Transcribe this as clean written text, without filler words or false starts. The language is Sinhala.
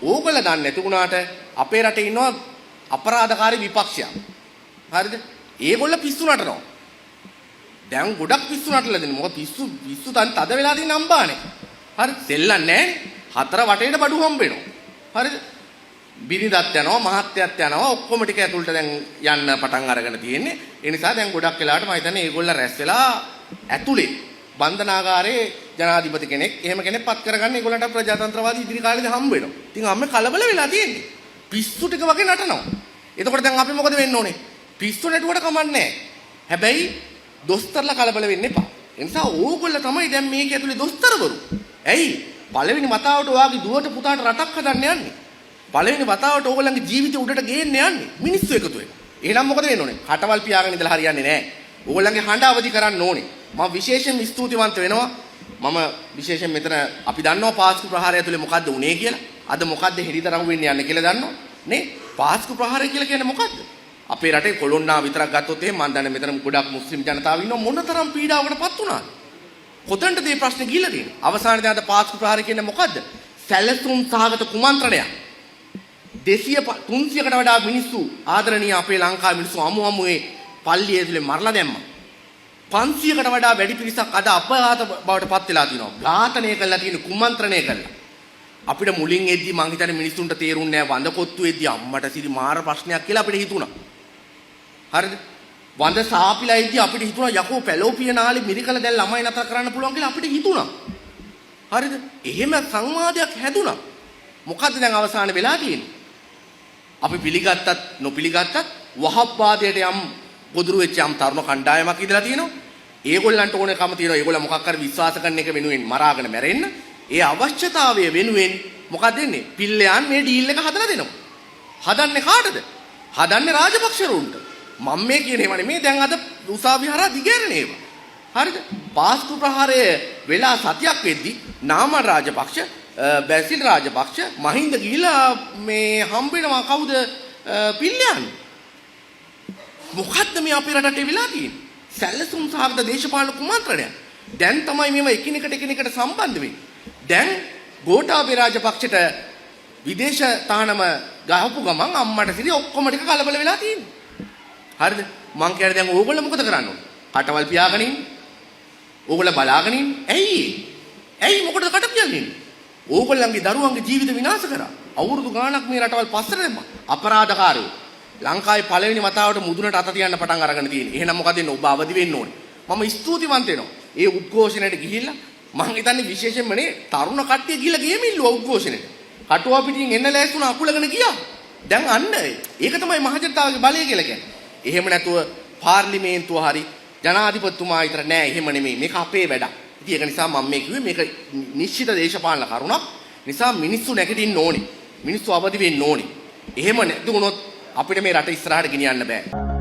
ඕගොල්ලෝ දන්නේ නැති වුණාට අපේ රටේ ඉන්නවා අපරාධකාරී විපක්ෂයක්. හරිද? ඒගොල්ලෝ පිස්සු නටනවා. දැන් ගොඩක් පිස්සු නටලා දෙනවා. මොකද පිස්සු තන් තද වෙලා තියෙන අම්බානේ. හරි සෙල්ලන්නේ නැහැ. හතර වටේට බඩු හම්බ වෙනවා. හරිද? බිරිඳත් යනවා මහත්යත් යනවා ඔක්කොම ටික ඇතුළට දැන් යන්න පටන් අරගෙන තියෙන්නේ. ඒ නිසා දැන් ගොඩක් වෙලාවට මම හිතන්නේ ඒගොල්ලෝ රැස් වෙලා ඇතුලේ බන්ධනාගාරයේ ජනාධිපති කෙනෙක් එහෙම කෙනෙක් පත් කරගන්න ඒගොල්ලන්ට ප්‍රජාතන්ත්‍රවාදී ඉදිරි කාලේදී හම්බ වෙනවා. ඉතින් අම්මේ කලබල වෙලා තියෙන්නේ. පිස්සු ටික වගේ නටනවා. එතකොට දැන් අපි මොකද වෙන්න ඕනේ? පිස්සු නැටුවට කමන්නේ නැහැ. හැබැයි දොස්තරලා කලබල වෙන්න එපා. ඒ නිසා ඕගොල්ලෝ තමයි දැන් මේක ඇතුලේ දොස්තරවරු. ඇයි? පළවෙනි වතාවට ඔයාගේ දුවට පුතාට රටක් හදන්න යන්නේ. පළවෙනි වතාවට ඕගොල්ලන්ගේ ජීවිතය උඩට ගේන්න යන්නේ. මිනිස්සු එකතු වෙලා. එහෙනම් මොකද වෙන්න ඕනේ? කටවල් පියාගෙන ඉඳලා හරියන්නේ නැහැ. ඕගොල්ලන්ගේ හඬ අවදි කරන්න ඕනේ. මම විශේෂයෙන් ස්තුතිවන්ත වෙනවා. මම විශේෂයෙන් මෙතන අපි දන්නවා පාස්කු ප්‍රහාරය ඇතුලේ මොකද්ද උනේ කියලා. අද මොකද්ද හෙළිදරව් වෙන්න යන්නේ කියලා දන්නවා. නේ? පාස්කු ප්‍රහාරය කියලා කියන්නේ මොකද්ද? අපේ රටේ කොළොන්නා විතරක් ගත්තොත් එහෙම මම දන්නේ මෙතන ගොඩක් මුස්ලිම් ජනතාව ඉන්නවා මොනතරම් පීඩාවකටපත් වුණාද? කොතනද මේ ප්‍රශ්නේ ගිහිල්ලා තියෙන්නේ? අවසානයේදී අද පාස්කු ප්‍රහාරය කියන්නේ මොකද්ද? සැලසුම් සහගත කුමන්ත්‍රණයක්. 300කට වඩා මිනිස්සු ආදරණීය අපේ ලංකාවේ මිනිස්සු අමුමුවේ පල්ලිය ඇතුලේ මරලා දැම්මා. 500කට වඩා වැඩි පිරිසක් අද අපඝාත බවට පත් වෙලා තිනවා. ඝාතනය කළා තියෙන කුමන්ත්‍රණය කළා. අපිට මුලින් එද්දි මං හිතන්නේ මිනිස්සුන්ට තේරුන්නේ නැහැ වඳ කොත්තු එද්දි අම්මට සිරි මාර ප්‍රශ්නයක් කියලා අපිට හිතුණා. හරිද? වඳ සාපිලා එද්දි අපිට හිතුණා යකෝ පැලෝපිය නාලේ මිරිකල දැන් ළමයි නතර කරන්න පුළුවන් කියලා අපිට හිතුණා. හරිද? එහෙම සංවාදයක් හැදුණා. මොකද්ද දැන් අවසානයේ වෙලා තියෙන්නේ? අපි පිළිගත්තත් නොපිළිගත්තත් වහබ්වාදයට යම් ගොදුරු වෙච්ච යම් තරුණ කණ්ඩායමක් ඉදලා තියෙනවා. ඒගොල්ලන්ට ඕනකම තියෙනවා. ඒගොල්ලෝ මොකක් හරි විශ්වාස කරන එක වෙනුවෙන් මරාගෙන මැරෙන්න. ඒ අවශ්‍යතාවය වෙනුවෙන් මොකක්ද වෙන්නේ? පිල්ලයන් මේ ඩීල් එක හදලා දෙනවා. හදන්නේ කාටද? හදන්නේ රාජපක්ෂරුන්ට. මම මේ කියන ඒවා නෙමෙයි දැන් අද උසාවි හරහා දිගෑරෙන ඒවා. හරිද? පාස්කු ප්‍රහාරය වෙලා සතියක් වෙද්දි නාමල් රාජපක්ෂ බැසිල් රාජපක්ෂ මහින්ද ගිහිලා මේ හම්බ වෙනවා කවුද පිල්ලයන් මොකද්ද මේ අපේ රටේ වෙලා තියෙන්නේ සැලසුම් සහගත දේශපාලන කුමන්ත්‍රණයක් දැන් තමයි මේව එකිනෙකට සම්බන්ධ වෙන්නේ දැන් ගෝඨාභය රාජපක්ෂට විදේශ තානම ගහපු ගමන් අම්මට සිරි ඔක්කොම ටික කලබල වෙලා තියෙන්නේ හරිද මං කියන්නේ දැන් ඕගොල්ලෝ මොකද කරන්න ඕන කටවල් පියාගෙන ඉන්නේ ඕගොල්ලෝ බලාගෙන ඉන්නේ ඇයි මොකටද කට පියන්නේ ඕගොල්ලන්ගේ දරුවන්ගේ ජීවිත විනාශ කරා. අවුරුදු ගාණක් මේ රටවල් පස්සට දැම්මා. අපරාධකාරයෝ. ලංකාවේ පළවෙනි වතාවට මුදුනට අත තියන්න පටන් අරගෙන තියෙන්නේ. එහෙනම් මොකද වෙන්නේ? ඔබ අවදි වෙන්න ඕනේ. මම ස්තුතිවන්ත වෙනවා. ඒ උද්ඝෝෂණයට ගිහිල්ලා මම හිතන්නේ විශේෂයෙන්ම නේ තරුණ කට්ටිය ගිහිල්ලා ගේම ඉල්ලුවා උද්ඝෝෂණයට. කටුවා පිටින් එන්න ලෑස්ති වුණා අකුලගෙන ගියා. දැන් අන්න ඒක තමයි මහජනතාවගේ බලය කියලා කියන්නේ. එහෙම නැතුව පාර්ලිමේන්තුව හරි ජනාධිපතිතුමා විතර නෑ එහෙම නෙමෙයි. මේක අපේ වැඩක්. ඒක නිසා මම මේ කිව්වේ මේක නිශ්චිත දේශපාලන කරුණක් නිසා මිනිස්සු නැගිටින්න ඕනේ මිනිස්සු අවදි වෙන්න ඕනේ එහෙම නැති වුණොත් අපිට මේ රට ඉස්සරහට ගෙනියන්න බෑ